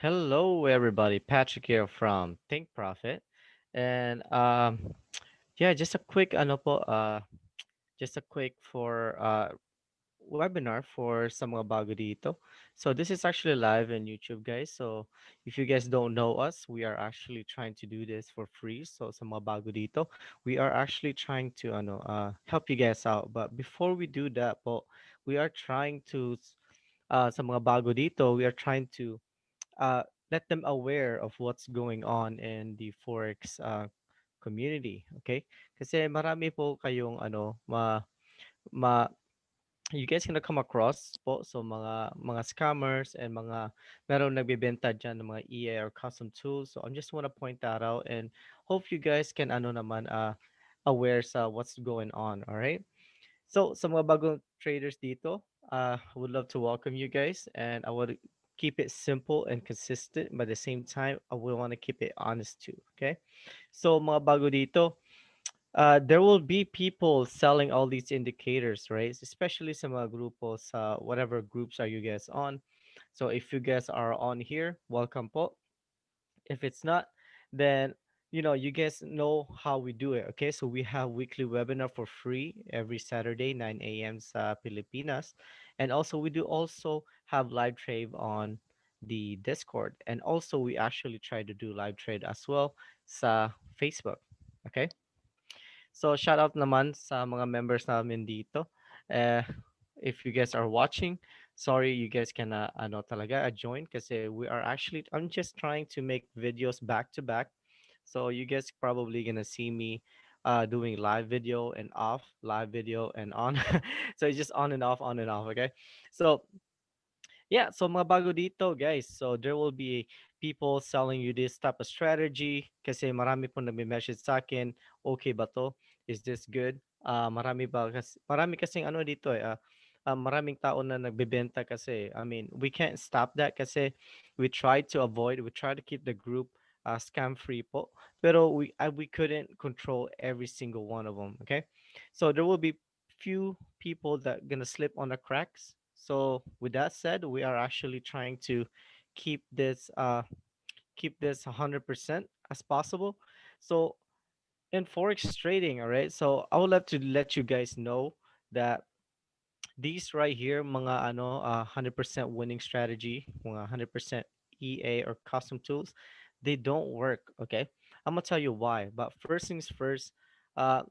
Hello, everybody. Patrick here from Think Profit, and yeah, just a quick ano po, just a quick for webinar for sa mga bago dito. So this is actually live in YouTube, guys. So if you guys don't know us, we are actually trying to do this for free. So sa mga bago dito, we are actually trying to help you guys out. But before we do that po, we are trying to sa mga bago dito, we are trying to uh, let them aware of what's going on in the forex community, okay? Kasi marami po kayong ma you guys gonna come across po so mga scammers and mga meron nagbebenta diyan ng mga EA or custom tools. So I just want to point that out and hope you guys can aware sa what's going on, all right? So, sa mga bagong traders dito, I would love to welcome you guys, and I would keep it simple and consistent, but at the same time, I would want to keep it honest too. Okay, so mga bago dito, there will be people selling all these indicators, right? Especially sa mga grupos, whatever groups are you guys on. So if you guys are on here, welcome po. If it's not, then you guys know how we do it. Okay, so we have weekly webinar for free every Saturday, 9 a.m. sa Pilipinas, and also we do also have live trade on the Discord, and also we actually try to do live trade as well sa Facebook. Okay, so shout out naman sa mga members namin dito. Eh, if you guys are watching, sorry you guys cannot talaga join kasi we are actually I'm just trying to make videos back to back. So you guys probably gonna see me doing live video and off, live video and on. So it's just on and off, okay? So yeah, so mga bago dito, guys. So there will be people selling you this type of strategy kasi marami po nagme-message sa akin, okay ba to? Is this good? Marami kasing ano dito maraming tao na nagbebenta kasi. I mean, we can't stop that kasi we try to keep the group scam free po. Pero we couldn't control every single one of them, okay? So there will be few people that gonna slip on the cracks. So with that said, we are actually trying to keep this uh keep this 100% as possible. So in forex trading, all right. So I would love to let you guys know that these right here, mga 100% winning strategy, mga 100% EA or custom tools, they don't work. Okay, I'm gonna tell you why. But first things first, uh,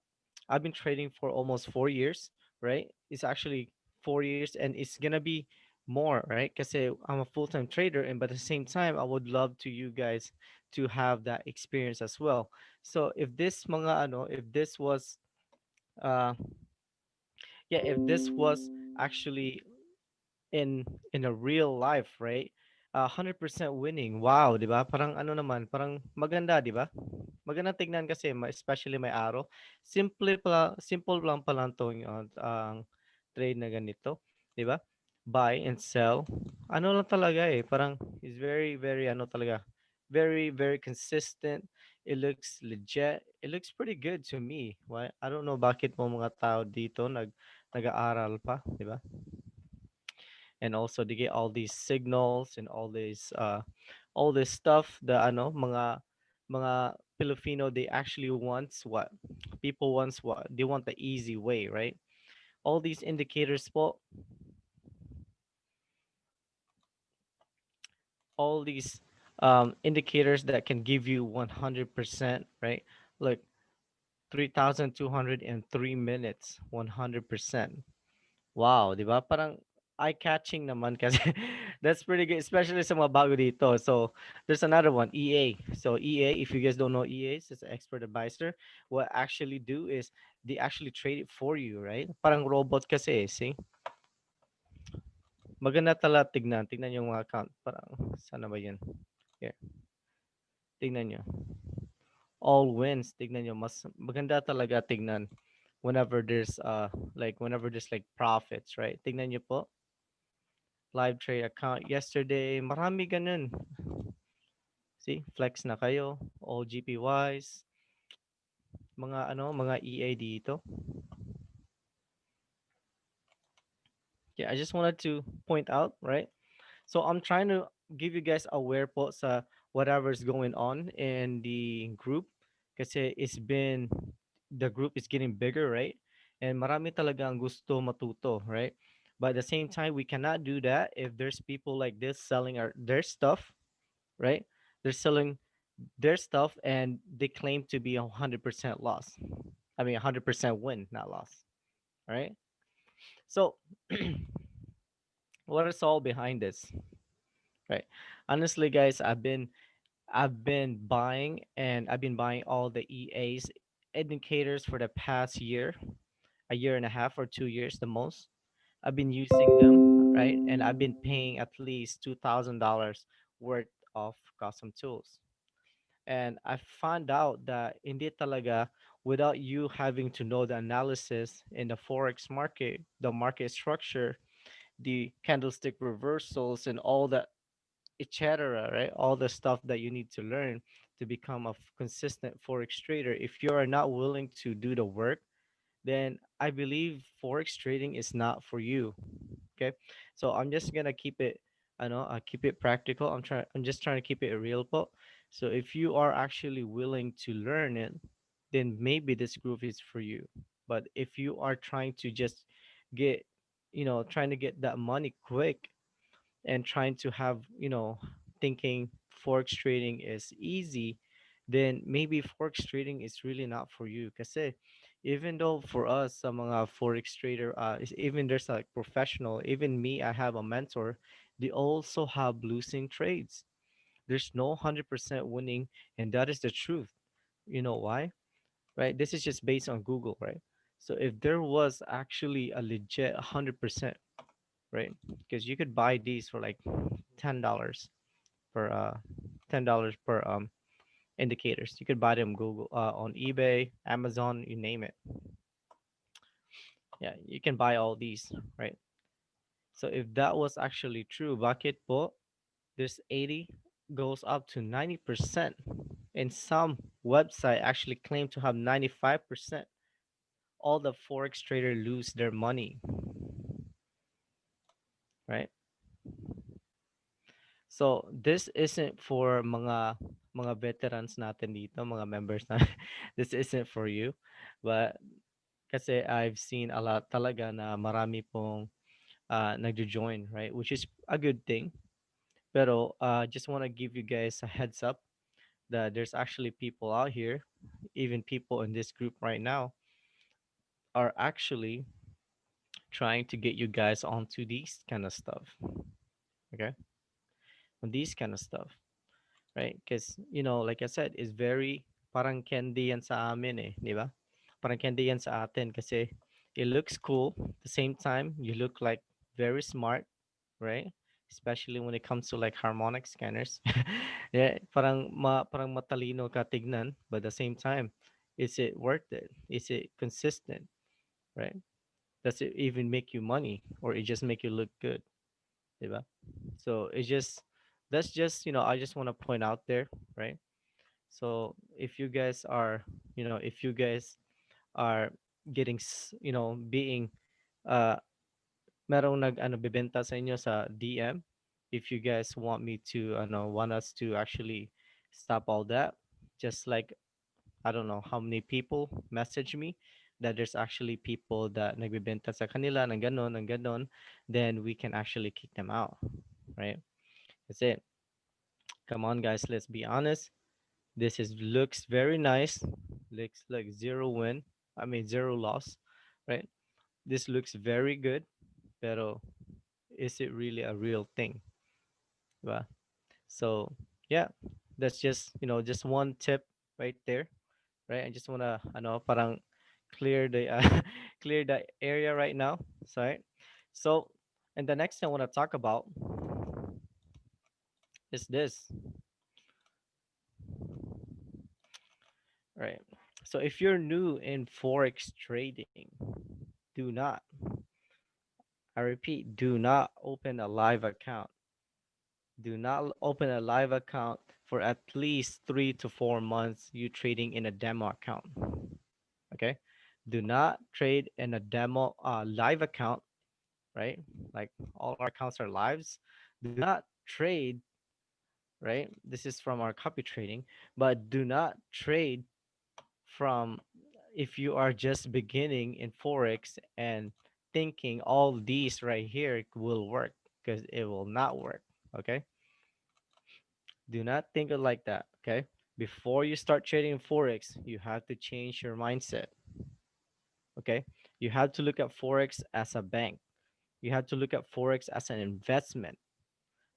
I've been trading for almost 4 years, right? It's actually 4 years and it's gonna be more, right? Because I'm a full-time trader, and but at the same time, I would love to you guys to have that experience as well. So if this was, uh, yeah, if this was actually in a real life, right? 100% winning. Wow, 'di ba? Parang ano naman, parang maganda, 'di ba? Maganda tignan kasi especially may araw. Simple lang pala tong ang trade na ganito, 'di ba? Buy and sell. Ano lang talaga parang is very very ano talaga. Very very consistent. It looks legit. It looks pretty good to me. Why? I don't know bakit mo mga tao dito nag-aaral pa, 'di ba? And also they get all these signals and all this stuff the mga Filipino they actually wants what people wants what they want the easy way, right? All these indicators po, all these indicators that can give you 100%, right? Like 3,203 minutes 100%. Wow, 'di ba? Parang eye-catching naman kasi that's pretty good, especially sa mga bago dito. So, there's another one, EA. So, EA, if you guys don't know EA, it's an expert advisor. What actually do is they actually trade it for you, right? Parang robot kasi, see? Maganda talaga tignan. Tignan yung mga account. Parang, sana ba yun? Here, tignan nyo. All wins, tignan nyo. Mas maganda talaga tignan whenever there's like profits, right? Tignan nyo po live trade account yesterday. Marami ganun. See, flex na kayo. All GPYs, mga EA dito. Yeah, I just wanted to point out, right? So I'm trying to give you guys aware po sa whatever's going on in the group kasi the group is getting bigger, right? And marami talaga ang gusto matuto, right? But at the same time, we cannot do that if there's people like this selling their stuff, right? They're selling their stuff and they claim to be 100% loss. I mean, 100% win, not loss, right? So, what is all behind this, right? Honestly, guys, I've been buying and I've been buying all the EA's indicators for the past year, a year and a half or 2 years the most. I've been using them, right? And I've been paying at least $2,000 worth of custom tools. And I found out that indeed talaga, without you having to know the analysis in the Forex market, the market structure, the candlestick reversals and all that, etc., right? All the stuff that you need to learn to become a consistent forex trader. If you are not willing to do the work, then I believe forex trading is not for you. Okay, so I'm just gonna keep it. I know I keep it practical. I'm just trying to keep it real, but so if you are actually willing to learn it, then maybe this group is for you. But if you are trying to just get, trying to get that money quick and trying to have, thinking forex trading is easy, then maybe forex trading is really not for you. Kasi even though for us, sa mga forex trader, even there's like professional, even me, I have a mentor, they also have losing trades. There's no 100% winning, and that is the truth. You know why? Right? This is just based on Google, right? So if there was actually a legit 100%, right? Because you could buy these for like $10 per $10 per indicators. You could buy them Google on eBay, Amazon, you name it. Yeah, you can buy all these, right? So if that was actually true, bakit po this 80 goes up to 90%, and some website actually claim to have 95%. All the forex trader lose their money, right? So this isn't for mga veterans natin dito, mga members na this isn't for you. But kasi I've seen a lot talaga na marami pong nagjo-join, right? Which is a good thing. Pero just want to give you guys a heads up that there's actually people out here, even people in this group right now, are actually trying to get you guys onto these kind of stuff. Okay, on these kind of stuff. Right? Because, like I said, it's very parang candy yan sa amin eh, di ba? Parang candy yan sa atin kasi it looks cool. At the same time, you look like very smart, right? Especially when it comes to like harmonic scanners. Yeah, parang matalino ka tignan, but at the same time, is it worth it? Is it consistent, right? Does it even make you money or it just make you look good, di ba? So it's just that's just, I just want to point out there, right? So if you guys are, if you guys are getting, being, uh, merong bebenta sa inyo sa DM, if you guys want me to, want us to actually stop all that, just like, I don't know how many people message me that there's actually people that nagbebenta sa kanila ng ganon, then we can actually kick them out, right? That's it. Come on, guys, let's be honest. This is looks very nice. Looks like zero win. I mean zero loss, right? This looks very good, pero is it really a real thing? Diba? So yeah, that's just, just one tip right there, right? I just wanna parang clear the clear the area right now. Sorry. So and the next thing I wanna talk about is this, right? So if you're new in forex trading, do not, I repeat, do not open a live account. Do not open a live account for at least 3 to 4 months you trading in a demo account. Okay? Do not trade in a demo live account, right? Like all our accounts are lives. Do not trade right? This is from our copy trading, but do not trade from if you are just beginning in Forex and thinking all these right here will work because it will not work. Okay. Do not think it like that. Okay. Before you start trading in Forex, you have to change your mindset. Okay. You have to look at Forex as a bank. You have to look at Forex as an investment.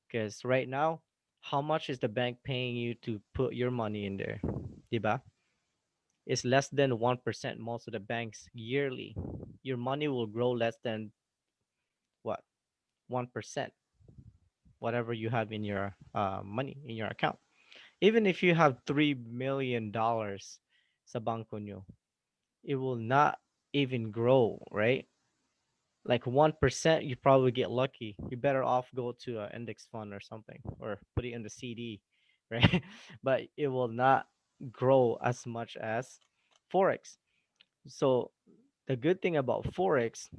Because right now, how much is the bank paying you to put your money in there? Diba? It's less than 1% most of the banks yearly. Your money will grow less than what? 1%, whatever you have in your money in your account. Even if you have $3 million sa banko nyo, it will not even grow, right? Like 1%, you probably get lucky. You're better off go to an index fund or something, or put it in the CD, right? But it will not grow as much as Forex. So the good thing about Forex,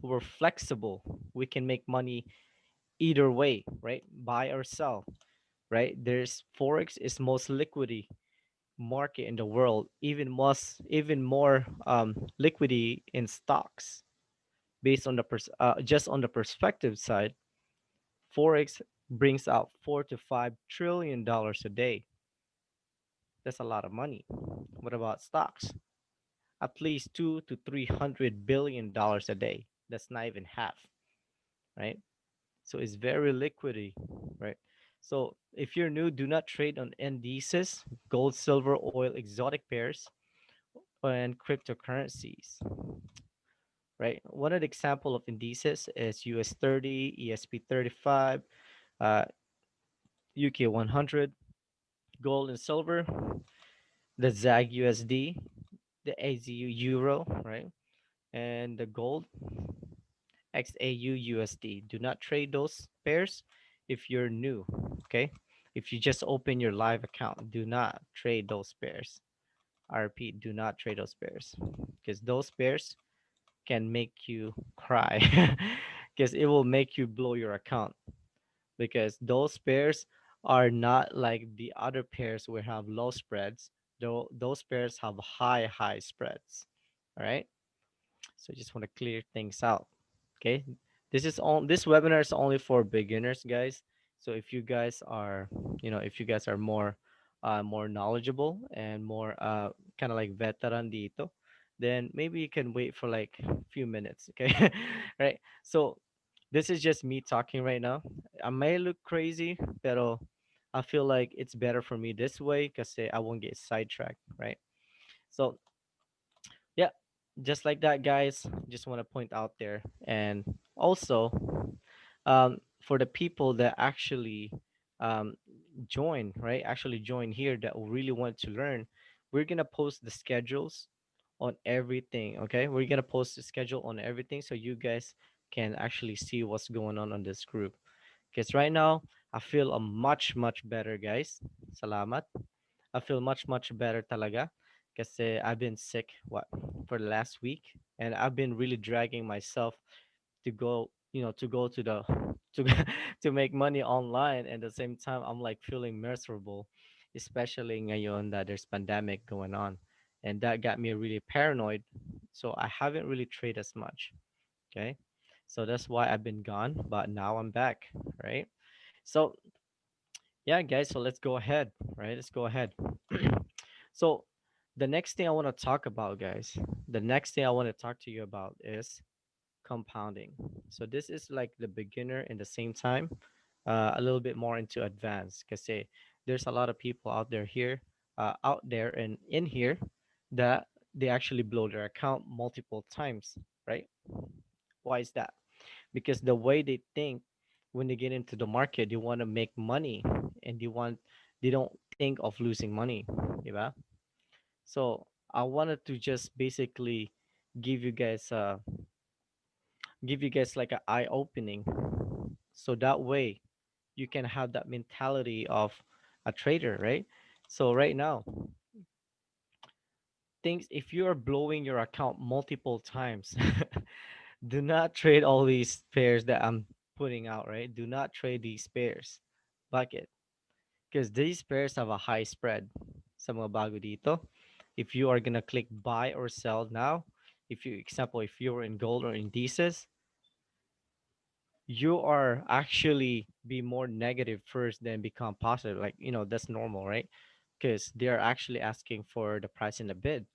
we're flexible. We can make money either way, right? Buy or sell, right? There's Forex is most liquidity market in the world, even more liquidity in stocks based on the just on the perspective side. Forex brings out $4 to $5 trillion a day. That's a lot of money. What about stocks? At least 2 to 300 billion dollars a day. That's not even half, right? So it's very liquidy, right? So if you're new, do not trade on indices, gold, silver, oil, exotic pairs, and cryptocurrencies, right? One of the example of indices is US 30, ESP 35, uh, UK 100, gold and silver, the ZAG USD, the AZU euro, right? And the gold XAU USD. Do not trade those pairs if you're new, okay? If you just open your live account, do not trade those pairs. I repeat, do not trade those pairs because those pairs can make you cry because it will make you blow your account because those pairs are not like the other pairs where have low spreads. Though those pairs have high spreads. All right. So just want to clear things out. Okay. This webinar is only for beginners, guys. So if you guys are, if you guys are more knowledgeable and more kind of like veteran dito, then maybe you can wait for like a few minutes. Okay. Right. So this is just me talking right now. I may look crazy, pero I feel like it's better for me this way because I won't get sidetracked, right? So yeah, just like that, guys. Just want to point out there, and also, for the people that actually um, join, right? Actually join here that really want to learn. We're gonna post the schedules on everything. Okay, we're gonna post the schedule on everything so you guys can actually see what's going on this group. Because right now, I feel a much better, guys. Salamat. I feel much better talaga. Kasi I've been sick, for the last week. And I've been really dragging myself to go, to go to the, to, to make money online. And at the same time, I'm like feeling miserable, especially ngayon that there's pandemic going on. And that got me really paranoid. So I haven't really traded as much. Okay. So that's why I've been gone, but now I'm back, right? So yeah, guys, so let's go ahead, right? Let's go ahead. So the next thing I want to talk about, guys, the next thing I want to talk to you about is compounding. So this is like the beginner in the same time, a little bit more into advanced, because say there's a lot of people out there and in here that they actually blow their account multiple times, right? Why is that? Because the way they think when they get into the market, they want to make money and they don't think of losing money, diba? So I wanted to just basically give you guys like an eye opening, so that way you can have that mentality of a trader, right? So right now, things if you are blowing your account multiple times, do not trade all these pairs that I'm putting out, right? Do not trade these pairs. Bucket. because these pairs have a high spread. Sa mga bago dito, if you are gonna click buy or sell now, if you example if you're in gold or indices, you are actually be more negative first then become positive. Like, that's normal, right? Because they are actually asking for the price in the bid.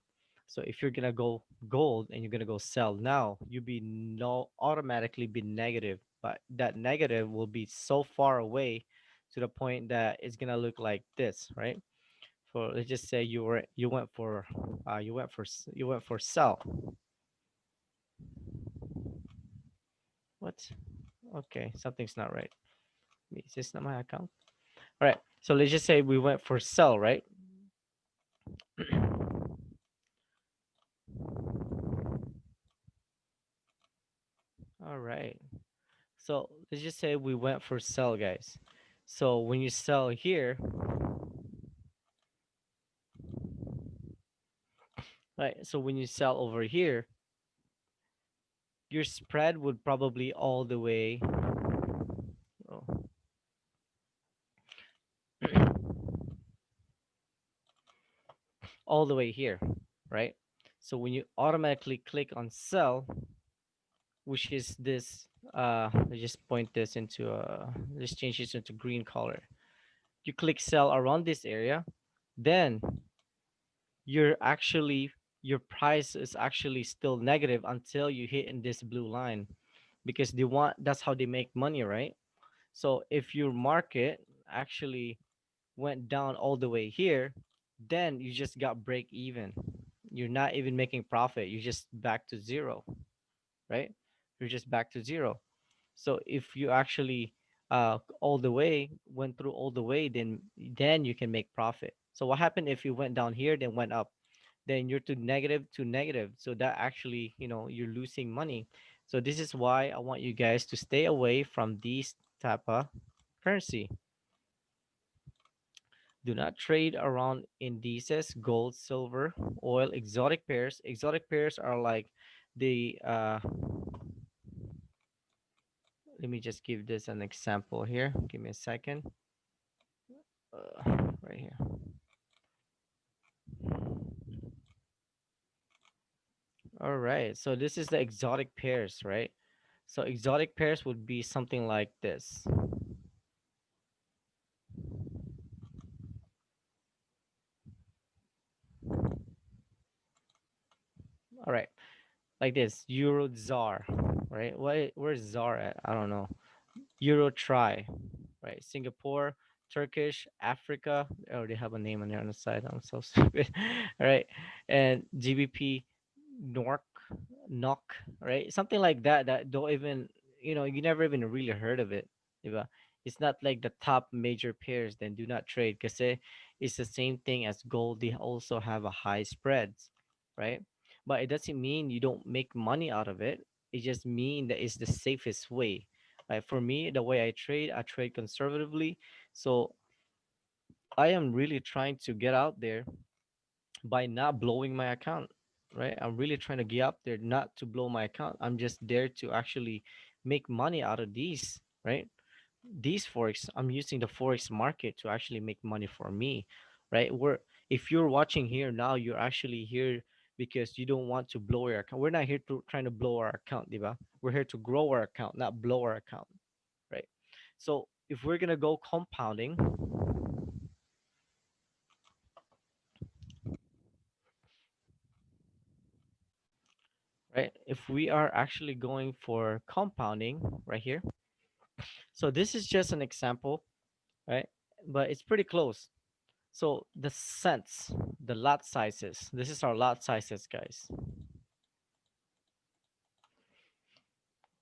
So if you're gonna go gold and you're gonna go sell now, you be no automatically be negative, but that negative will be so far away to the point that it's gonna look like this, right? So let's just say you went for sell. What? Okay, something's not right. Is this not my account? All right. So let's just say we went for sell, right? All right. So let's just say we went for sell, guys. So when you sell here, right? So when you sell over here, your spread would probably oh, all the way here, right? So when you automatically click on sell, which is this, let's just point this into let's change this into green color. You click sell around this area, then you're actually your price is actually still negative until you hit in this blue line, because that's how they make money, right? So if your market actually went down all the way here, then you just got break even. You're not even making profit. You're just back to zero, right? You're just back to zero. So if you actually all the way went through all the way, then you can make profit. So what happened if you went down here then went up? Then you're to negative. So that actually, you're losing money. So this is why I want you guys to stay away from these type of currency. Do not trade around indices, gold, silver, oil, exotic pairs. Exotic pairs are like the let me just give this an example here. Give me a second. Right here. All right. So this is the exotic pairs, right? So exotic pairs would be something like this. All right. Like this. Euro czar, right? Where's czar at? I don't know. Euro try, right? Singapore, Turkish, Africa. I already have a name on there on the side. I'm so stupid. All right. And GBP, NORC, NOC, right? Something like that that don't even, you never even really heard of it. Diba? It's not like the top major pairs, then do not trade because it's the same thing as gold. They also have a high spreads, right? But it doesn't mean you don't make money out of it. It just mean that it's the safest way. Right? For me, the way I trade conservatively. So I am really trying to get out there by not blowing my account, right? I'm really trying to get up there not to blow my account. I'm just there to actually make money out of these, right? These forex, I'm using the forex market to actually make money for me, right? Where if you're watching here now, you're actually here because you don't want to blow your account. We're not here to trying to blow our account, diba? We're here to grow our account, not blow our account, right? So if we're gonna go compounding, right? If we are actually going for compounding right here, so this is just an example, right? But it's pretty close. So the cents, the lot sizes, this is our lot sizes, guys.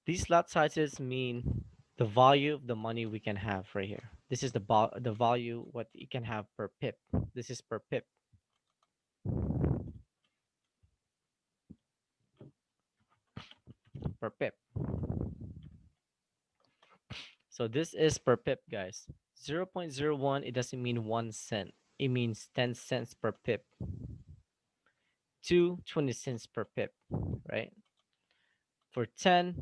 These lot sizes mean the value of the money we can have right here. This is the value what you can have per pip. This is per pip, per pip. So this is per pip, guys. 0.01, it doesn't mean 1 cent. It means 10 cents per pip. 2, 20 cents per pip, right? For 10,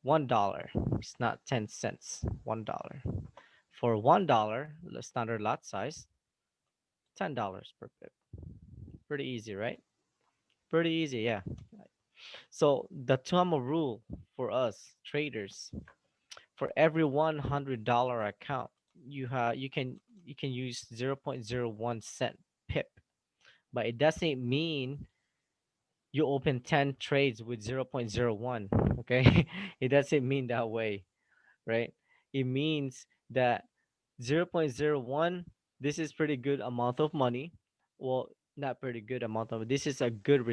$1. It's not 10 cents, $1. For $1, the standard lot size, $10 per pip. Pretty easy, right? Pretty easy, yeah. So the Tama rule for us traders, for every $100 account, you can use 0.01 cent pip, but it doesn't mean you open 10 trades with 0.01. Okay, it doesn't mean that way, right? It means that 0.01, this is pretty good amount of money. Well, not pretty good amount of, this is a good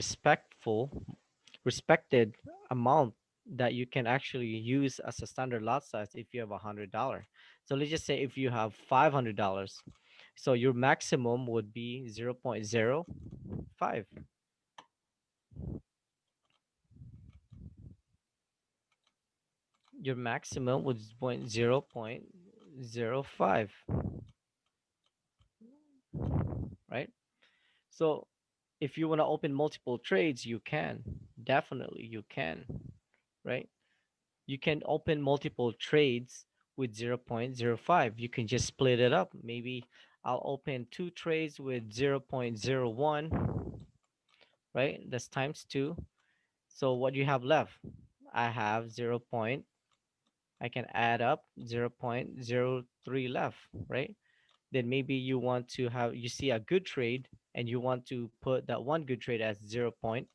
respected amount that you can actually use as a standard lot size if you have $100. So let's just say if you have $500, so your maximum would be 0.05. Your maximum was 0.05, right? So if you want to open multiple trades, you can. Definitely, you can, right? You can open multiple trades with 0.05. You can just split it up. Maybe I'll open two trades with 0.01, right? That's times two. So what do you have left? I have 0. I can add up 0.03 left, right? Then maybe you want to have, you see a good trade and you want to put that one good trade as 0.02.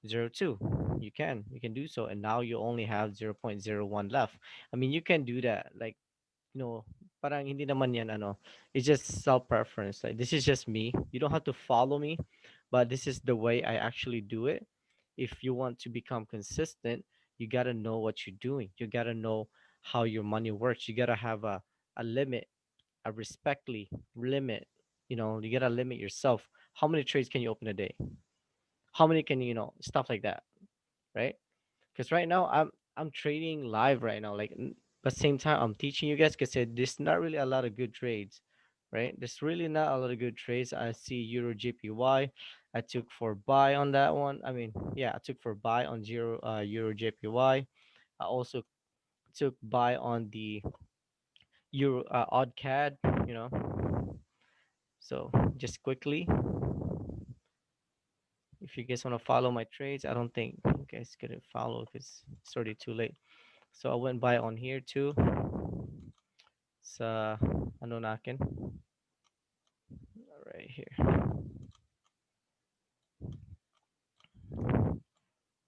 You can do so, and now you only have 0.01 left. I mean, you can do that, like, parang hindi naman yan ano. It's just self preference. Like, this is just me. You don't have to follow me, but this is the way I actually do it. If you want to become consistent, you got to know what you're doing. You got to know how your money works. You got to have a limit, a respectly limit. You got to limit yourself. How many trades can you open a day? How many can stuff like that, right? Because right now I'm trading live right now, like, but same time I'm teaching you guys because there's not really a lot of good trades, right? There's really not a lot of good trades. I see Euro JPY. I took for buy on that one. I mean, yeah, I took for buy on Euro JPY. I also took buy on the Euro odd CAD. You know, so just quickly, if you guys want to follow my trades, I don't think you guys couldn't follow because it's already too late. So I went by on here too. Sa ano nakin right here.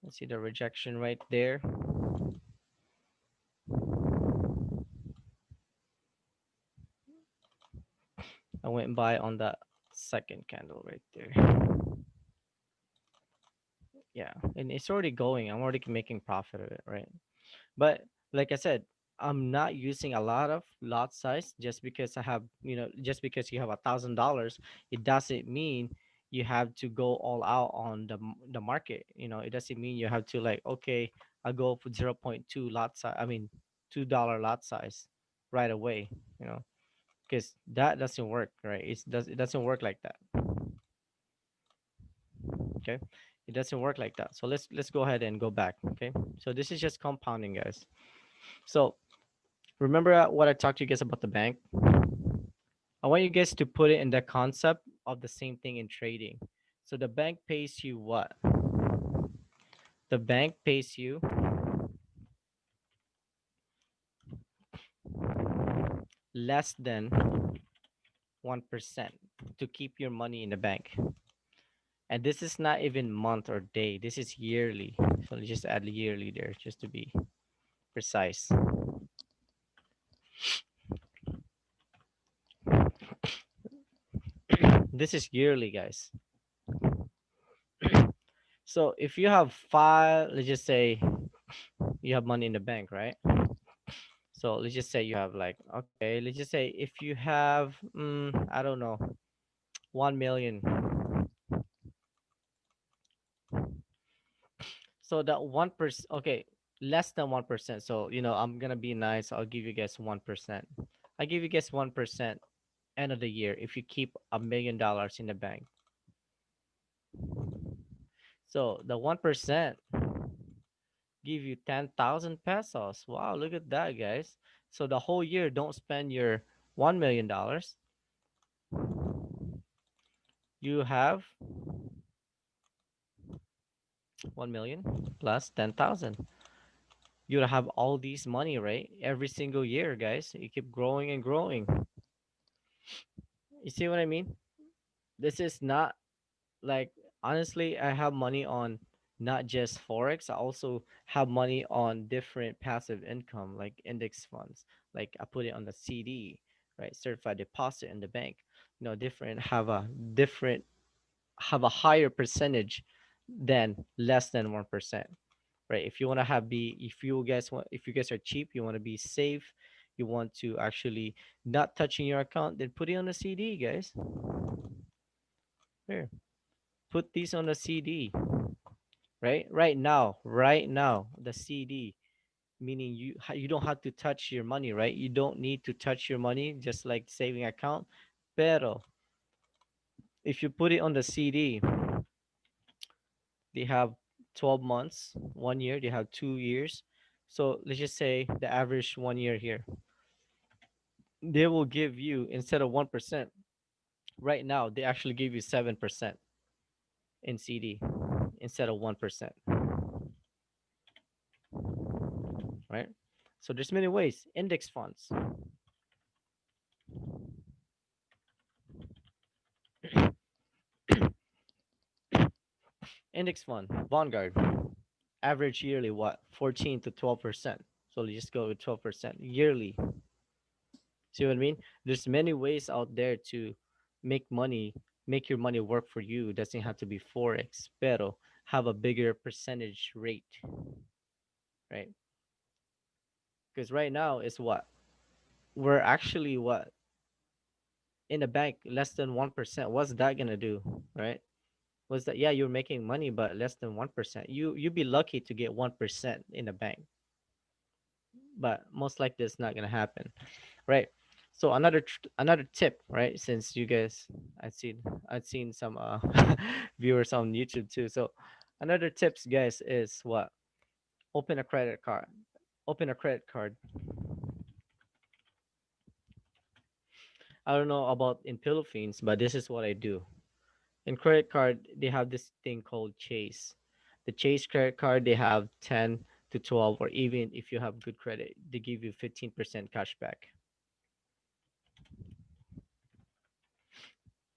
You see the rejection right there. I went by on that second candle right there. Yeah, and it's already going. I'm already making profit of it, right? But like I said, I'm not using a lot of lot size just because I have, just because you have $1,000, it doesn't mean you have to go all out on the market. It doesn't mean you have to, like, okay, I'll go for zero point 0.2 lot size. I mean, $2 lot size right away. Because that doesn't work, right? It doesn't work like that. Okay, it doesn't work like that. So let's go ahead and go back. Okay, so this is just compounding, guys. So remember what I talked to you guys about the bank? I want you guys to put it in the concept of the same thing in trading. So the bank pays you what? The bank pays you less than 1% to keep your money in the bank. And this is not even month or day. This is yearly. So let's just add yearly there just to be precise. This is yearly, guys. So if you have five, let's just say you have money in the bank, right? So let's just say you have, like, okay, let's just say if you have, I don't know, 1 million. So that 1%, okay, less than 1%. So, I'm gonna be nice. I'll give you guys 1%. I give you guys 1% end of the year if you keep $1 million in the bank. So the 1% give you 10,000 pesos. Wow, look at that, guys. So the whole year, don't spend your $1 million. You have 1 million plus 10,000. You'll have all these money, right? Every single year, guys. You keep growing and growing. You see what I mean? This is not like, honestly, I have money on not just Forex. I also have money on different passive income like index funds. Like I put it on the CD, right? Certified deposit in the bank. Different different have a higher percentage than less than 1%. Right? If you guys are cheap, you want to be safe, you want to actually not touching your account, then put it on a CD, guys. Here, put these on a CD, right? Right now, the CD, meaning you don't have to touch your money, right? You don't need to touch your money, just like saving account. Pero if you put it on the CD, they have 12 months, 1 year, they have 2 years. So let's just say the average 1 year here. They will give you, instead of 1%, right now, they actually give you 7% in CD instead of 1%, right? So there's many ways. Index funds, index fund, Vanguard, average yearly what? 14 to 12%. So let's just go with 12% yearly. See what I mean? There's many ways out there to make money, make your money work for you. It doesn't have to be Forex, pero have a bigger percentage rate, right? Because right now is what? We're actually what? In the bank, less than 1%. What's that gonna do, right? Was that, yeah, you're making money, but less than 1%. You'd be lucky to get 1% in the bank, but most likely it's not gonna happen, right? So another tip, right? Since you guys, I've seen some viewers on YouTube too. So another tips, guys, is what? Open a credit card. Open a credit card. I don't know about in Philippines, but this is what I do. In credit card, they have this thing called Chase. The Chase credit card, they have 10 to 12, or even if you have good credit, they give you 15% cash back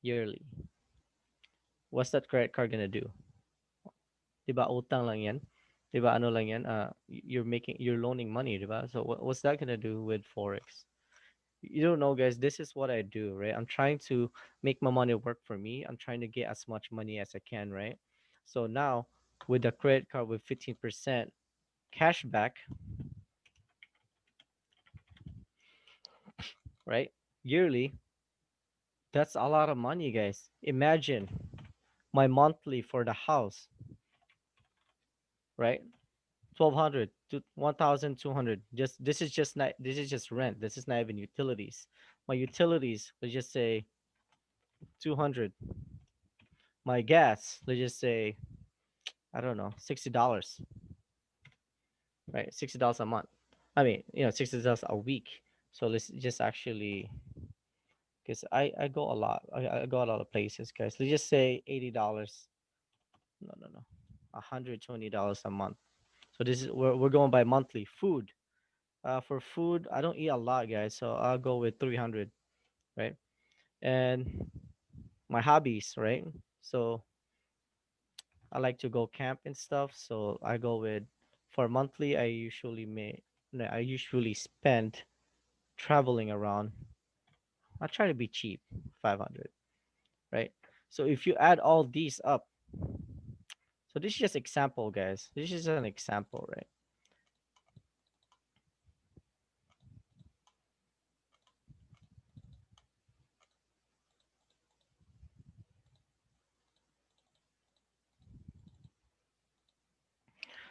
yearly. What's that credit card gonna do? 'Di ba utang lang 'yan? 'Di ba ano lang 'yan? You're loaning money, 'di ba? So what's that gonna do with Forex? You don't know, guys. This is what I do, right? I'm trying to make my money work for me. I'm trying to get as much money as I can, right? So now with the credit card with 15% cash back, right? Yearly, that's a lot of money, guys. Imagine my monthly for the house, right? 1,200 to 1,200. Just this is just rent. This is not even utilities. My utilities, let's just say 200. My gas, let's just say, I don't know, $60, right? $60 a month. I mean, $60 a week. So let's just actually, because I go a lot. I go a lot of places, guys. Let's just say $80. No. $120 a month. So this is, we're going by monthly. Food. For food, I don't eat a lot, guys. So I'll go with 300, right? And my hobbies, right? So I like to go camp and stuff. So I go with, for monthly, I usually may no, I usually spend traveling around. I try to be cheap, 500, right? So if you add all these up, so this is just example, guys. This is an example, right?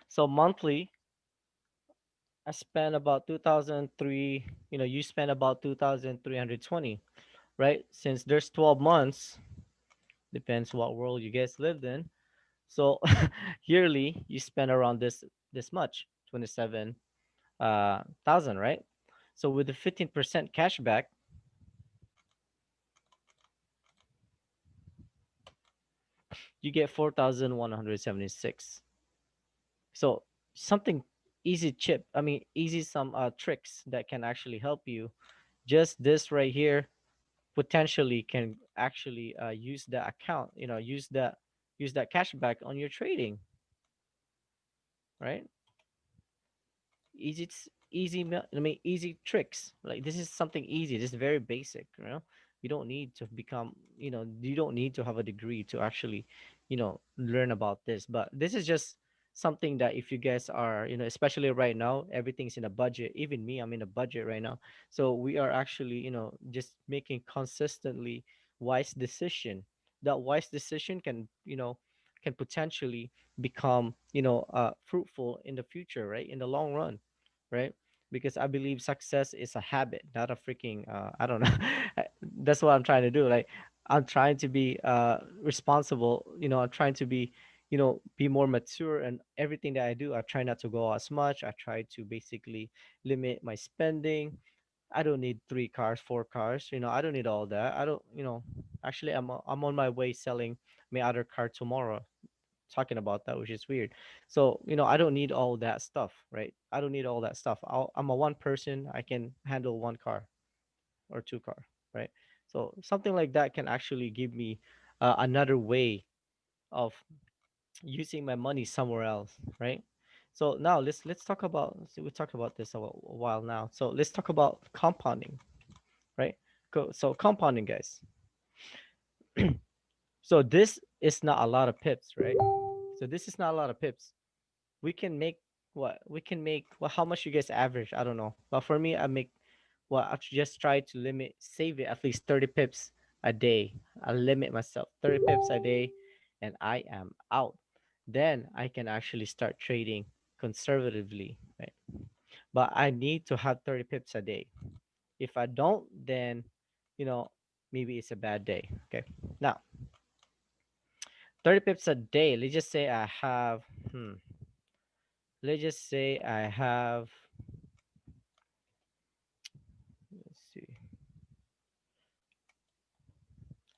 So monthly, I spend about 2003. You spend about 2,320, right? Since there's 12 months, depends what world you guys lived in. So yearly, you spend around this much, 27 thousand, right? So with the 15% cashback, you get 4,176. So something easy chip, I mean easy some tricks that can actually help you. Just this right here potentially can actually use that account, use that cashback on your trading, right? I mean easy tricks. Like this is something easy. This is very basic, you know. You don't need to become, you don't need to have a degree to actually, learn about this. But this is just something that if you guys are, especially right now, everything's in a budget. Even me, I'm in a budget right now. So we are actually, just making consistently wise decision. That wise decision can, can potentially become, fruitful in the future, right? In the long run, right? Because I believe success is a habit, not a freaking I don't know. That's what I'm trying to do. Like I'm trying to be responsible, I'm trying to be, be more mature, and everything that I do, I try not to go out as much. I try to basically limit my spending. I don't need three cars, four cars, I don't need all that. I don't, actually I'm on my way selling my other car tomorrow, talking about that, which is weird. So, I don't need all that stuff, right? I don't need all that stuff. I'm a one person. I can handle one car or two car, right? So something like that can actually give me another way of using my money somewhere else, right? So now let's talk about. See, we talked about this a while now. So let's talk about compounding, right? So compounding, guys. So this is not a lot of pips, right? So this is not a lot of pips. We can make what we can make. Well, how much you guys average? I don't know, but for me, I make, well, I just try to limit, save it at least 30 pips a day. I limit myself 30 pips a day, and I am out. Then I can actually start trading conservatively, right? But I need to have 30 pips a day. If I don't, then, you know maybe it's a bad day. Okay, now 30 pips a day. Let's just say I have, let's just say I have, let's see,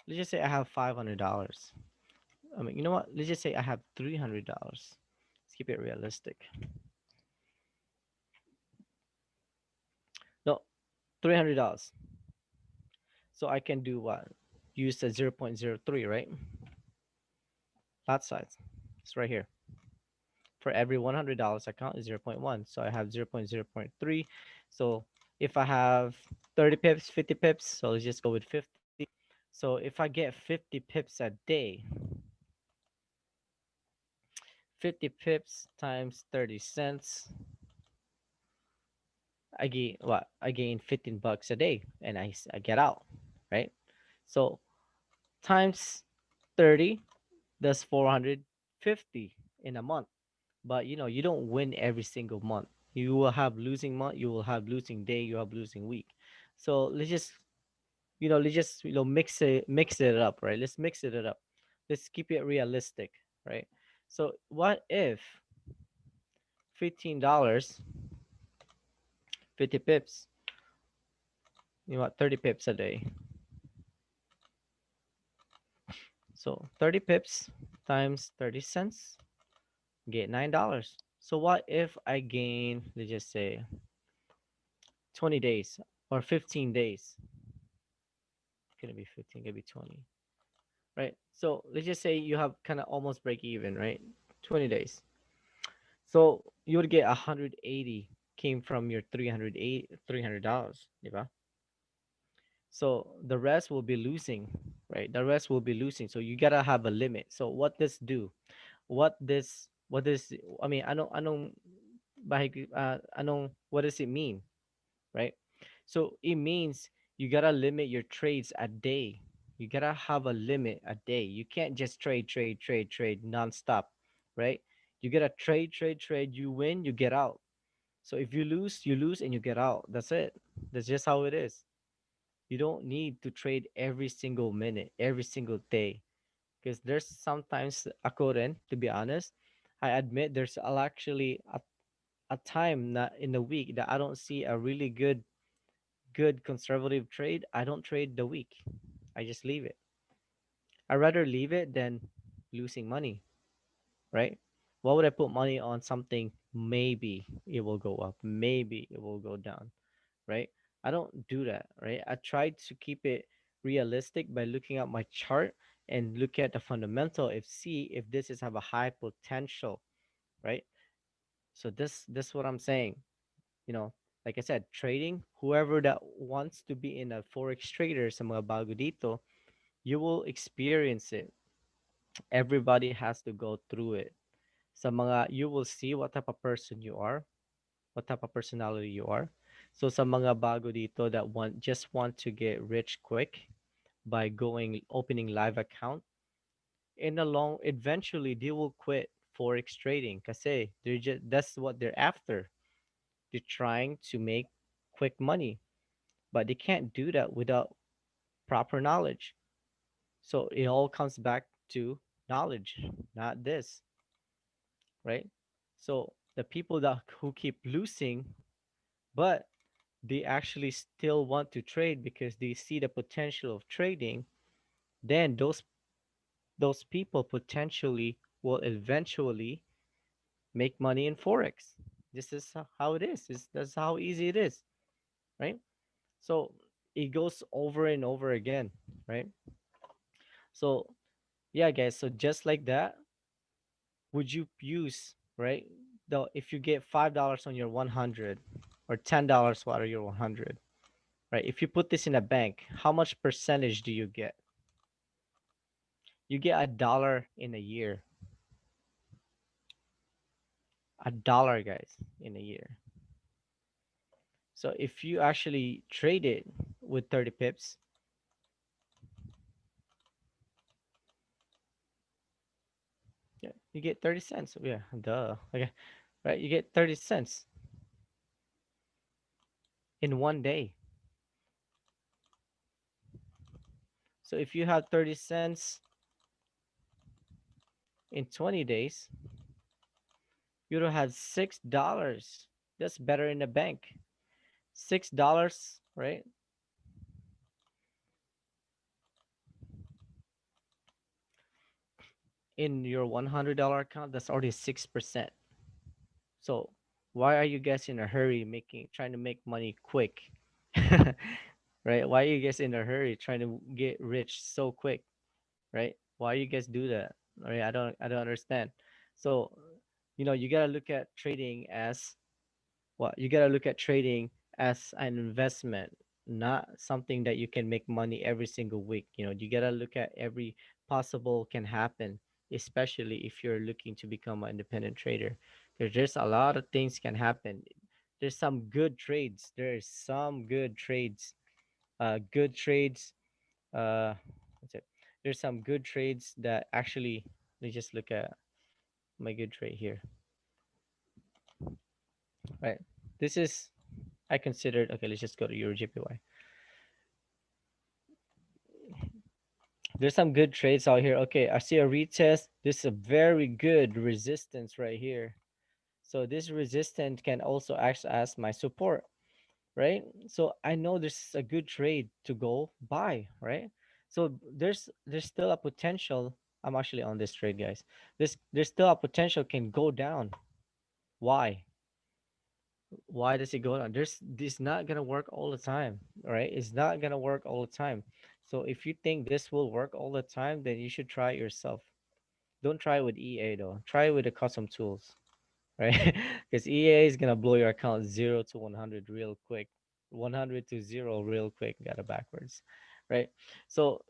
let's just say I have $500. I mean, you know what? Let's just say I have $300. Let's keep it realistic. No, $300. So I can do what? Use the 0.03, right? That size. It's right here. For every $100 I count is zero point 0.1. So I have 0.0.3. So if I have 30 pips, 50 pips, so let's just go with 50. So if I get 50 pips a day, 50 pips times 30 cents, I gain what? I gain 15 bucks a day, and I get out, right? So times 30, that's 450 in a month. But you don't win every single month. You will have losing month, you will have losing day, you have losing week. So let's just mix it up, right? Let's mix it up. Let's keep it realistic, right? So what if $15, 50 pips, 30 pips a day. So 30 pips times 30 cents, get $9. So what if I gain, let's just say 20 days or 15 days? Gonna be 15, gonna be 20, right? So let's just say you have kind of almost break even, right? 20 days. So you would get 180 came from your $300. Diba? So the rest will be losing, right? The rest will be losing. So you gotta have a limit. So what this do? What this I mean, what does it mean, right? So it means you gotta limit your trades a day. You gotta have a limit a day. You can't just trade nonstop, right? You gotta trade. You win, you get out. So if you lose and you get out. That's it. That's just how it is. You don't need to trade every single minute, every single day, because there's sometimes a current, to be honest. I admit there's actually a time not in the week that I don't see a really good. good conservative trade, I don't trade the week. I just leave it. I rather leave it than losing money, right? Why would I put money on something maybe it will go up, maybe it will go down, right? I don't do that, right? I try to keep it realistic by looking at my chart and look at the fundamental if see if this is have a high potential, right? So this what I'm saying. You know, like I said, trading, whoever that wants to be in a forex trader sa mga bago dito, you will experience it. Everybody has to go through it. Sa mga you will see what type of person you are, what type of personality you are. So sa mga bago dito that want to get rich quick by going opening live account, in the long eventually they will quit forex trading kasi they're just that's what they're after. They're trying to make quick money, but they can't do that without proper knowledge. So it all comes back to knowledge, not this, right? So the people that who keep losing, but they actually still want to trade because they see the potential of trading, then those people potentially will eventually make money in forex. This is how it is. That's how easy it is, right? So it goes over and over again, right? So yeah, guys. So just like that, would you use right? Though if you get $5 on your 100 or $10 out of your 100, right? If you put this in a bank, how much percentage do you get? You get $1 in a year. $1, guys, in a year. So if you actually trade it with 30 pips, yeah, you get 30 cents. Yeah, duh. Okay, right? You get 30 cents in one day. So if you have 30 cents in 20 days, you'd have had $6. That's better in the bank. $6, right? In your $100 account, that's already 6%. So why are you guys in a hurry trying to make money quick? Right? Why are you guys in a hurry trying to get rich so quick? Right? Why you guys do that? Right? I don't understand. So, you gotta look at trading as what? You gotta look at trading as an investment, not something that you can make money every single week. You gotta look at every possible can happen, especially if you're looking to become an independent trader. Because there's a lot of things can happen. There's some good trades. There's some good trades. Good trades. What's it? There's some good trades that actually. Let me just look at my good trade here. Right. This is I considered. Okay, let's just go to Euro JPY. There's some good trades out here. Okay, I see a retest. This is a very good resistance right here. So this resistance can also act as my support, right? So I know this is a good trade to go buy, right? So there's still a potential. I'm actually on this trade, guys. There's still a potential can go down. Why? Why does it go down? This not gonna work all the time, right? It's not gonna work all the time. So if you think this will work all the time, then you should try it yourself. Don't try it with EA though. Try it with the custom tools, right? Because EA is gonna blow your account 0 to 100 real quick, 100 to zero real quick. Got it backwards, right? So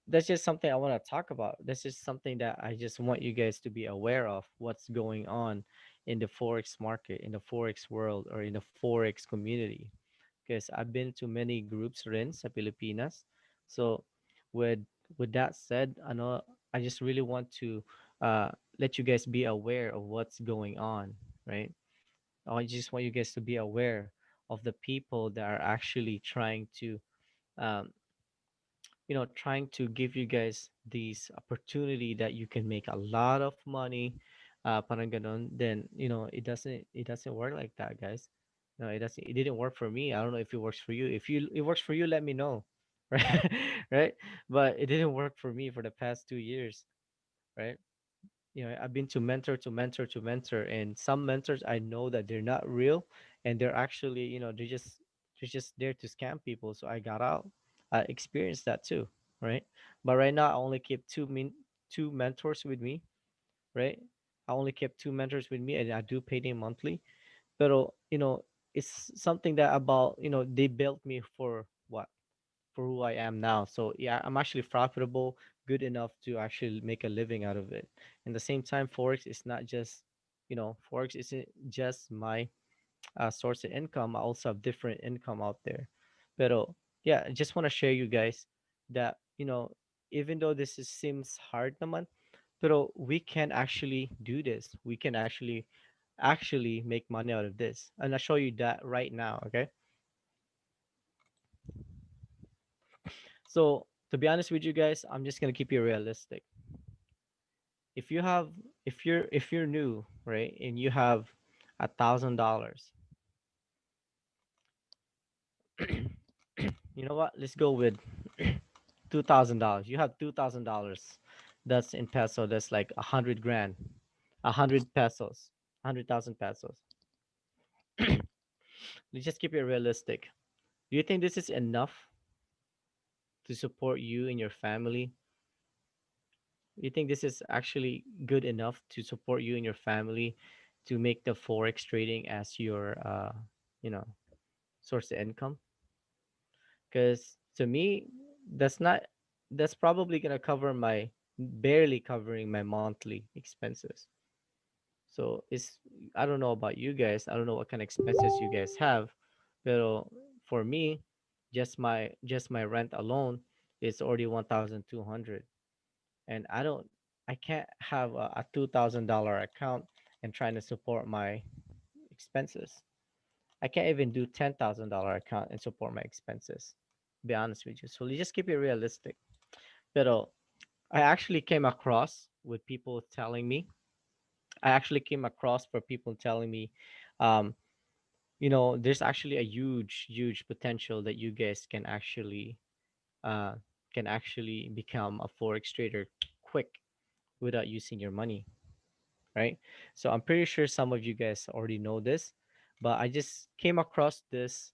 that's just something I want to talk about. That's just something that I just want you guys to be aware of what's going on in the forex market, in the forex world, or in the forex community. Because I've been to many groups rin sa Pilipinas. So with with that said, I know I just really want to let you guys be aware of what's going on, right? I just want you guys to be aware of the people that are actually um, trying to give you guys this opportunity that you can make a lot of money, parang ganon, then it doesn't work like that, guys. No, it doesn't. It didn't work for me. I don't know if it works for you. If you it works for you, let me know. Right, right. But it didn't work for me for the past 2 years. Right. I've been to mentor to mentor to mentor, and some mentors I know that they're not real, and they're actually, they're just there to scam people. So I got out. I experienced that too. Right. But right now I only keep two mentors with me. Right. I only kept two mentors with me, and I do pay them monthly. Pero, it's something that about, they built me for what? For who I am now. So yeah, I'm actually profitable, good enough to actually make a living out of it. And the same time, Forex is not just, Forex isn't just my source of income. I also have different income out there. Pero yeah, I just want to share you guys that, even though seems hard naman, pero we can actually do this. We can actually make money out of this. And I'll show you that right now, okay? So to be honest with you guys, I'm just gonna keep you realistic. If you have if you're new, right, and you have $1,000, you know what? Let's go with $2,000. You have $2,000. That's in peso. That's like 100 grand, 100 pesos, 100,000 pesos. Let's just keep it realistic. Do you think this is enough to support you and your family? You think this is actually good enough to support you and your family to make the forex trading as your you know source of income? Because to me, that's not that's probably gonna cover my barely covering my monthly expenses. So it's I don't know about you guys. I don't know what kind of expenses you guys have, but for me, just my rent alone is already 1,200, and I can't have a $2,000 account and trying to support my expenses. I can't even do $10,000 account and support my expenses. Be honest with you. So let's just keep it realistic. But I actually came across with people telling me. I actually came across for people telling me, um, there's actually a huge potential that you guys uh, can actually become a forex trader quick without using your money, right? So I'm pretty sure some of you guys already know this, but I just came across this.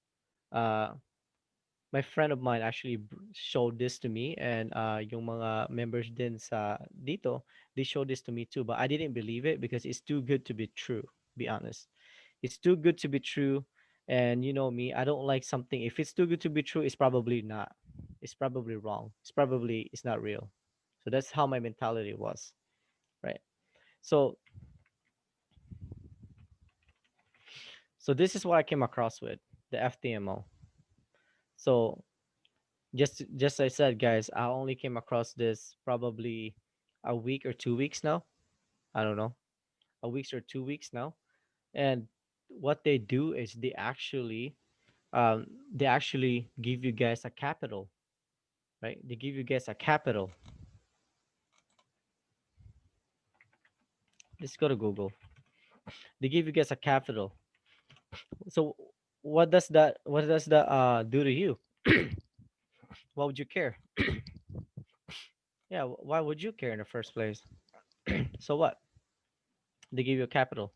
Uh, my friend of mine actually showed this to me, and yung mga members din sa dito, they showed this to me too, but I didn't believe it because it's too good to be true. Be honest, it's too good to be true, and you know me, I don't like something. If it's too good to be true, it's probably not. It's probably wrong. It's not real. So that's how my mentality was, right? So so this is what I came across with the FTMO. So just I said, guys, I only came across this probably a week or 2 weeks now. I don't know, a week or 2 weeks now. And what they do is they actually give you guys a capital, right? They give you guys a capital. Let's go to Google. They give you guys a capital. So what does that do to you? Why would you care? Yeah, why would you care in the first place? So what? They give you a capital.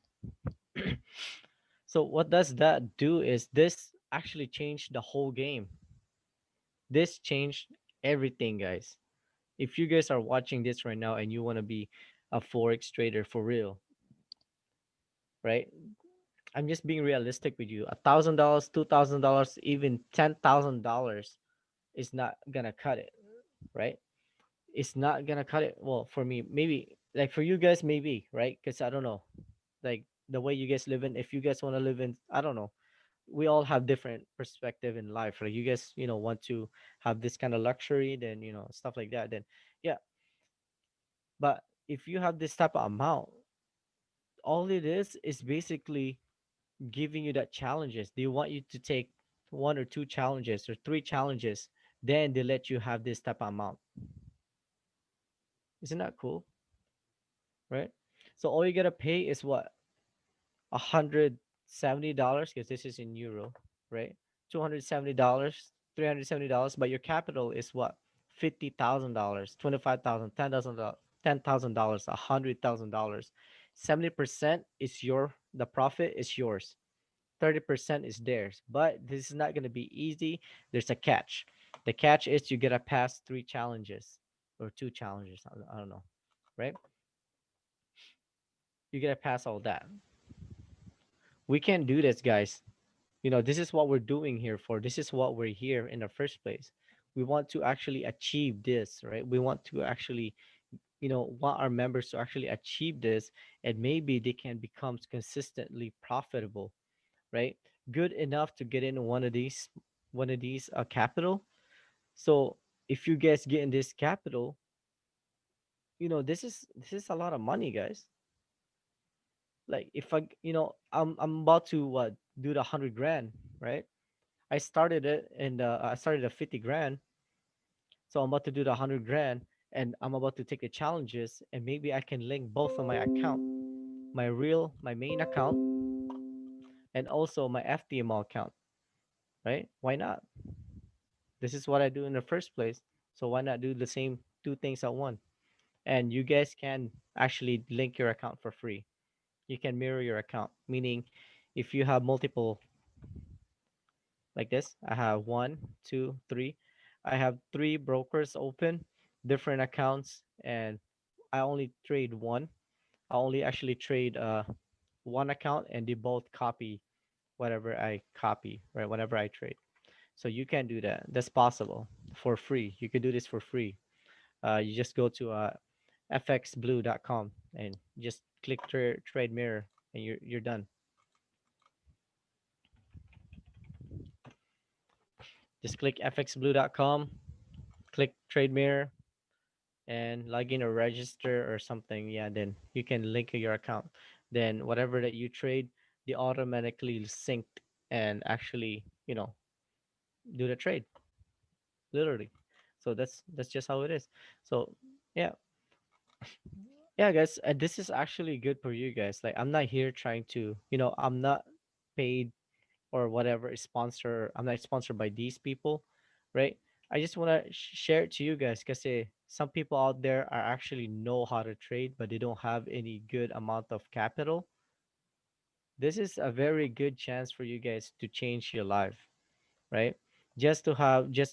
So what does that do is this actually changed the whole game. This changed everything, guys. If you guys are watching this right now and you want to be a forex trader for real, right? I'm just being realistic with you. $1,000, $2,000, even $10,000 is not gonna cut it, right? It's not gonna cut it. Well, for me, maybe like for you guys, maybe, right? Because I don't know, like the way you guys live in. If you guys want to live in, I don't know, we all have different perspective in life. Like you guys, want to have this kind of luxury, then stuff like that. Then yeah, but if you have this type of amount, all it is basically giving you that challenges. They want you to take one or two challenges or three challenges, then they let you have this type of amount. Isn't that cool, right? So all you gotta pay is what, 100. $70 because this is in euro, right? $270, $370, but your capital is what? $50,000, 25,000, $10,000, $100,000. 70% is the profit is yours. 30% is theirs. But this is not going to be easy. There's a catch. The catch is you get to pass three challenges or two challenges. I don't know, right? You get to pass all that. We can do this, guys. This is what we're doing here for. This is what we're here in the first place. We want to actually achieve this, right? We want to actually, want our members to actually achieve this, and maybe they can become consistently profitable, right? Good enough to get into one of these capital. So if you guys get in this capital, this is a lot of money, guys. Like if I'm about to what do the 100 grand, right? I started at 50 grand. So I'm about to do the 100 grand, and I'm about to take the challenges, and maybe I can link both of my account, my main account, and also my FTMO account, right? Why not? This is what I do in the first place. So why not do the same two things at once? And you guys can actually link your account for free. You can mirror your account, meaning if you have multiple like this. I have one, two, three. I have three brokers open, different accounts, and I only trade one. I only actually trade one account, and they both copy whatever I copy, right? Whenever I trade. So you can do that. That's possible for free. You can do this for free. You just go to fxblue.com and just click trade mirror, and you're done. Just click fxblue.com, click trade mirror, and log in or register or something. Yeah, then you can link your account. Then whatever that you trade, they automatically synced and actually, do the trade, literally. So that's just how it is. So yeah, yeah, guys, this is actually good for you guys. Like I'm not here trying to, I'm not paid or whatever is sponsor. I'm not sponsored by these people, right? I just want to share it to you guys because some people out there are actually know how to trade, but they don't have any good amount of capital. This is a very good chance for you guys to change your life, right? Just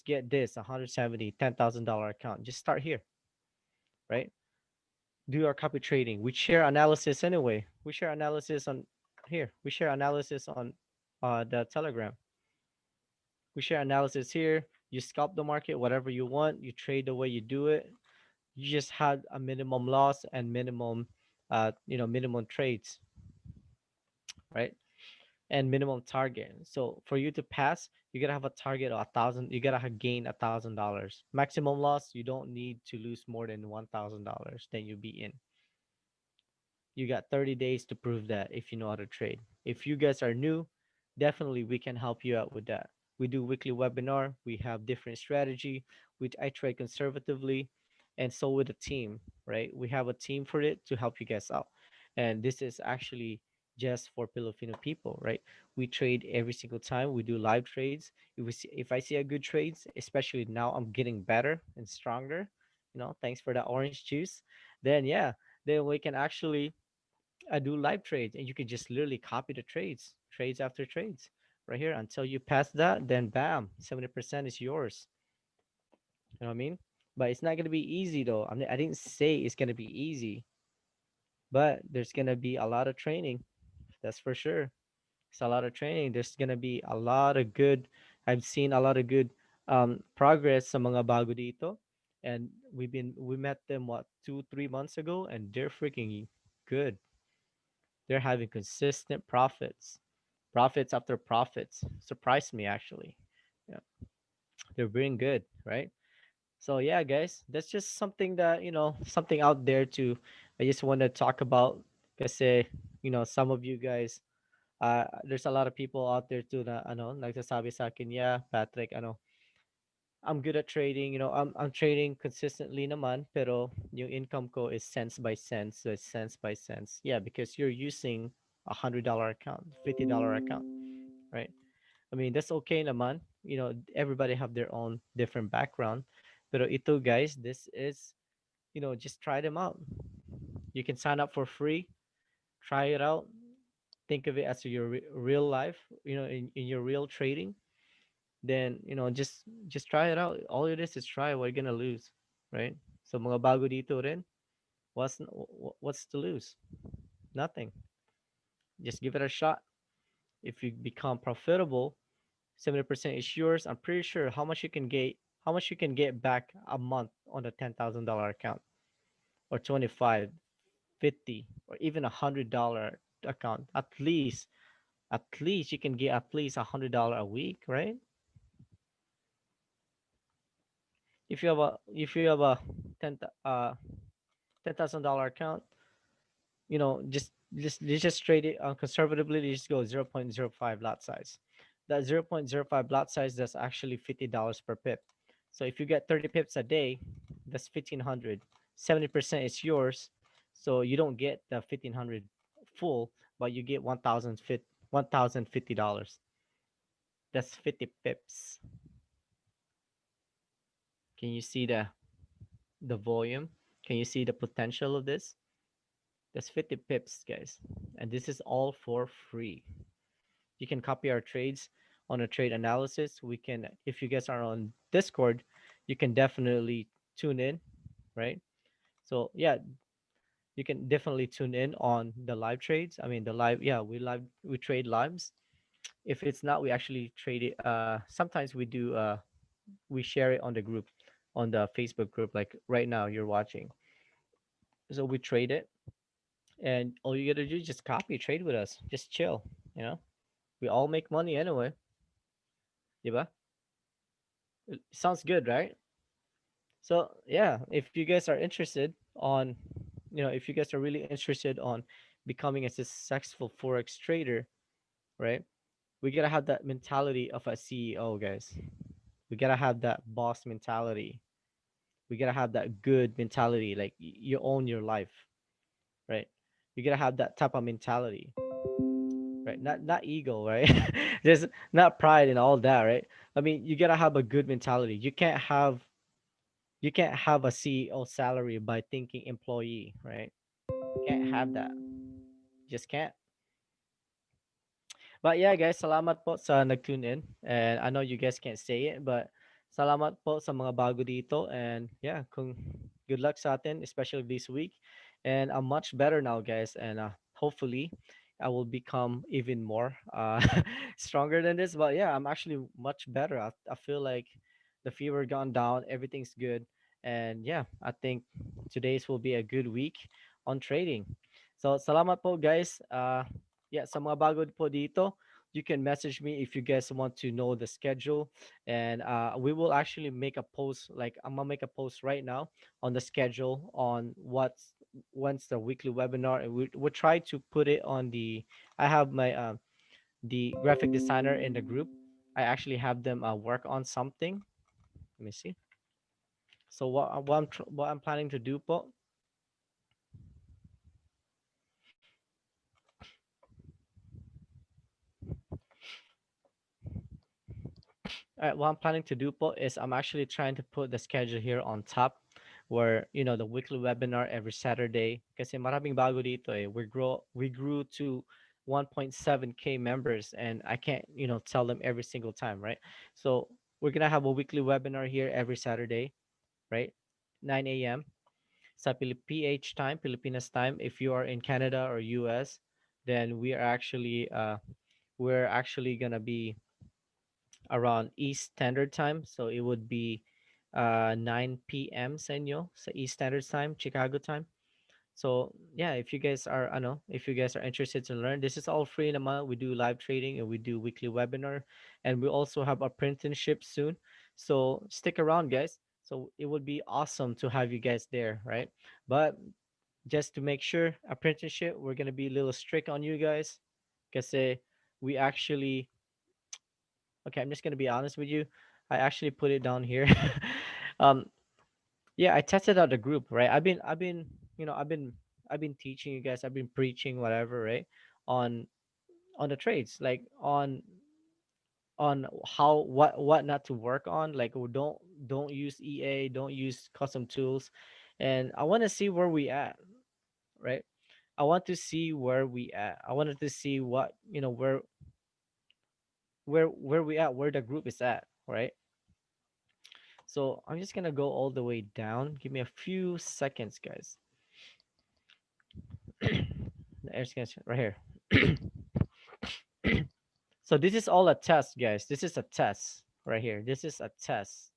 get this 170 $10,000 account. Just start here, right? Do our copy trading. We share analysis anyway. We share analysis on here. We share analysis on the Telegram. We share analysis here. You scalp the market, whatever you want. You trade the way you do it. You just had a minimum loss and minimum trades, right? And minimum target. So for you to pass, you gotta have a target of 1,000. You gotta gain $1,000. Maximum loss, you don't need to lose more than $1,000. Then you'll be in. You got 30 days to prove that if you know how to trade. If you guys are new, definitely we can help you out with that. We do weekly webinar, we have different strategy, which I trade conservatively, and so with a team, right? We have a team for it to help you guys out. And this is actually just for Filipino people, right? We trade every single time. We do live trades. If I see a good trades, especially now I'm getting better and stronger, thanks for that orange juice. Then yeah, then we can actually do live trades, and you can just literally copy the trades after trades right here until you pass that. Then bam, 70% is yours. You know what I mean? But it's not gonna be easy though. I didn't say it's gonna be easy, but there's gonna be a lot of training. That's for sure. It's a lot of training. There's gonna be a lot of good. I've seen a lot of good progress sa mga bago dito, and we met them what 2 3 months ago, and they're freaking good. They're having consistent profits after profits. Surprised me actually. Yeah, they're doing good, right? So yeah, guys, that's just something that something out there to. I just want to talk about kasi some of you guys, there's a lot of people out there too na nagsasabi sa akin, yeah, Patrick, I'm good at trading. I'm trading consistently naman, pero yung income ko is cents by cents, so it's cents by cents. Yeah, because you're using $100 account, $50 account, right? I mean, that's okay naman. Everybody have their own different background. Pero ito guys, this is, just try them out. You can sign up for free, try it out. Think of it as your real life, in your real trading. Then, just try it out. All it is try. What are you gonna lose, right? So mga bago dito rin, what's to lose? Nothing. Just give it a shot. If you become profitable, 70% is yours. I'm pretty sure how much you can get back a month on a $10,000 account, or 25, 50, or even $100 account. At least you can get at least $100 a week, right? If you have a 10 $10,000 account, just trade it conservatively. You just go 0.05 lot size. That 0.05 lot size, that's actually $50 per pip. So if you get 30 pips a day, that's 1,500. 70% is yours, so you don't get the 1,500 full, but you get 1,050. That's 50 pips. Can you see the volume? Can you see the potential of this? That's 50 pips, guys. And this is all for free. You can copy our trades on a trade analysis. If you guys are on Discord, you can definitely tune in, right? So yeah, you can definitely tune in on the live trades. I mean, the live, yeah, we trade lives. If it's not, we actually trade it. Sometimes we share it on the group, on the Facebook group. Like right now, you're watching. So we trade it, and all you gotta do is just copy trade with us. Just chill, you know. We all make money anyway, diba? Sounds good, right? So yeah, if you guys are interested on, if you guys are really interested on becoming a successful forex trader, right? We gotta have that mentality of a CEO, guys. We gotta have that boss mentality. We gotta have that good mentality, like you own your life, right? You gotta have that type of mentality, right? Not ego, right? Just not pride and all that, right? I mean, you gotta have a good mentality. You can't have a CEO salary by thinking employee, right? You can't have that. Just can't. But yeah, guys, salamat po sa nag-tune in. And I know you guys can't say it, but salamat po sa mga bago dito. And yeah, good luck sa atin, especially this week. And I'm much better now, guys. And hopefully, I will become even more stronger than this. But yeah, I'm actually much better. I feel like the fever gone down. Everything's good. And yeah, I think today's will be a good week on trading. So salamat po, guys. Yeah, sa mga bago po dito, you can message me if you guys want to know the schedule. And we will actually make a post. Like I'm gonna make a post right now on the schedule on when's the weekly webinar, and we'll try to put it on the. I have my the graphic designer in the group. I actually have them work on something. Let me see. So what I'm planning to do po. All right, what I'm planning to do po is I'm actually trying to put the schedule here on top, where the weekly webinar every Saturday. Kasi maraming bago dito eh. We grew to 1.7K members, and I can't tell them every single time, right? So we're gonna have a weekly webinar here every Saturday, right? 9 a.m. sa PH time, Pilipinas time. If you are in Canada or US, then we're actually gonna be around East Standard Time. So it would be 9 p.m. sa inyo sa East Standard Time, Chicago time. So yeah, if you guys are interested to learn, this is all free naman. We do live trading and we do weekly webinar, and we also have apprenticeship soon. So stick around, guys. So it would be awesome to have you guys there, right? But just to make sure, apprenticeship, we're gonna be a little strict on you guys, because we actually okay, I'm just gonna be honest with you. I actually put it down here. um, yeah, I tested out the group, right? I've been teaching you guys. I've been preaching whatever, right? on the trades, like on how what not to work on. Like, don't use EA, don't use custom tools, and I want to see where we at, right? I want to see where we at. I wanted to see what, where we at, where the group is at, right? So I'm just gonna go all the way down. Give me a few seconds, guys. The air scan right here. So this is all a test, guys. This is a test right here. This is a test.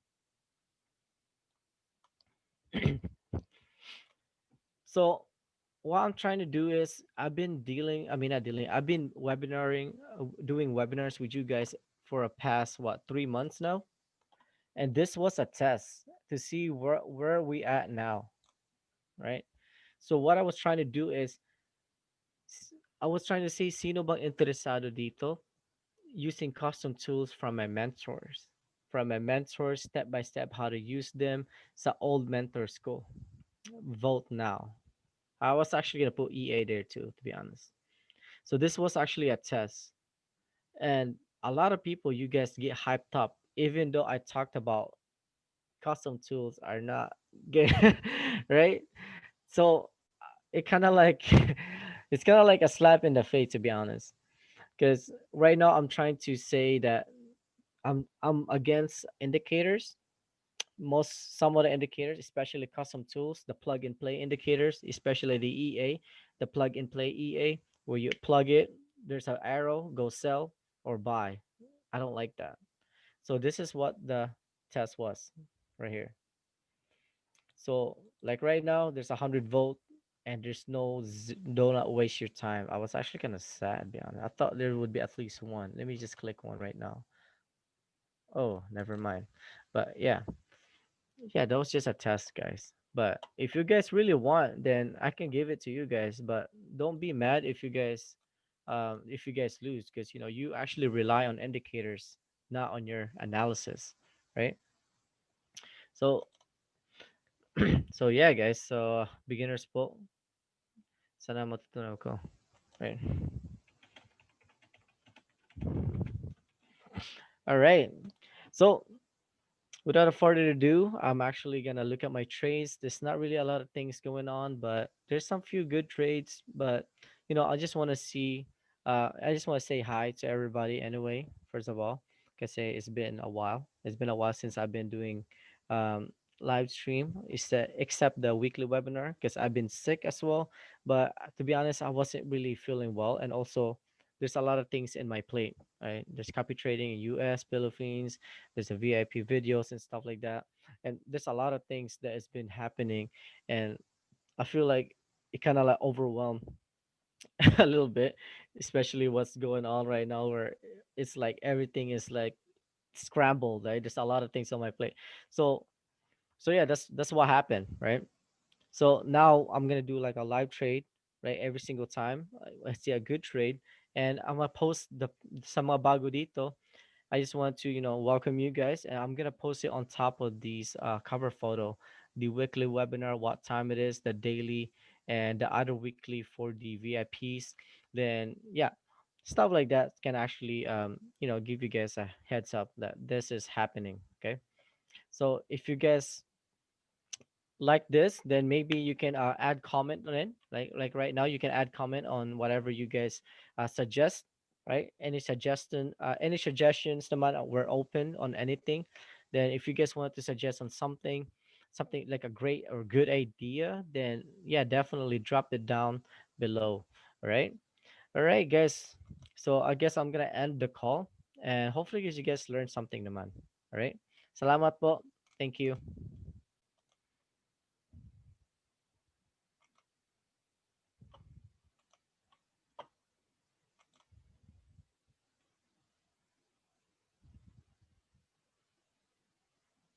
So what I'm trying to do is I've been dealing, I mean not dealing, I've been doing webinars with you guys for a past what 3 months now, and this was a test to see where we at now, right? So what I was trying to do is I was trying to say sino bang interesado dito using custom tools from my mentors, step by step how to use them sa old mentors ko. Vote now. I was actually gonna put EA there too, to be honest. So this was actually a test, and a lot of people, you guys get hyped up, even though I talked about custom tools are not good, right? So it kind of like it's kind of like a slap in the face, to be honest. Because right now I'm trying to say that I'm against indicators, most some of the indicators, especially custom tools, the plug and play indicators, especially the EA, the plug and play EA, where you plug it, there's an arrow, go sell or buy. I don't like that. So this is what the test was right here. So like right now, there's 100 volt, and there's do not waste your time. I was actually kind of sad, to be honest. I thought there would be at least one. Let me just click one right now. Oh, never mind. But yeah, yeah, that was just a test, guys. But if you guys really want, then I can give it to you guys. But don't be mad if you guys lose, because you actually rely on indicators, not on your analysis, right? So so yeah, guys. So beginners po, sana matutunan ko, right? All right. So without a further ado, I'm actually gonna look at my trades. There's not really a lot of things going on, but there's some few good trades. But I just want to see. I just want to say hi to everybody anyway. First of all, cause it's been a while. It's been a while since I've been doing um, live stream. Except the weekly webinar, because I've been sick as well. But to be honest, I wasn't really feeling well, and also there's a lot of things in my plate. Right, there's copy trading in U.S., Philippines, there's a VIP videos and stuff like that, and there's a lot of things that has been happening, and I feel like it kind of like overwhelmed a little bit, especially what's going on right now, where it's like everything is like scrambled, right? There's a lot of things on my plate. So so yeah, that's what happened, right? So now I'm gonna do like a live trade, right? Every single time I see a good trade, and I'm gonna post the some mga bago dito. I just want to, welcome you guys, and I'm gonna post it on top of these cover photo, the weekly webinar, what time it is, the daily, and the other weekly for the VIPs. Then yeah, stuff like that can actually, give you guys a heads up that this is happening. Okay, so if you guys like this, then maybe you can add comment on it. Like right now, you can add comment on whatever you guys suggest. Right? Any suggestions, naman, we're open on anything. Then if you guys want to suggest on something like a great or good idea, then yeah, definitely drop it down below. All right, all right, guys. So I guess I'm gonna end the call, and hopefully you guys learned something, naman. All right. Salamat po. Thank you.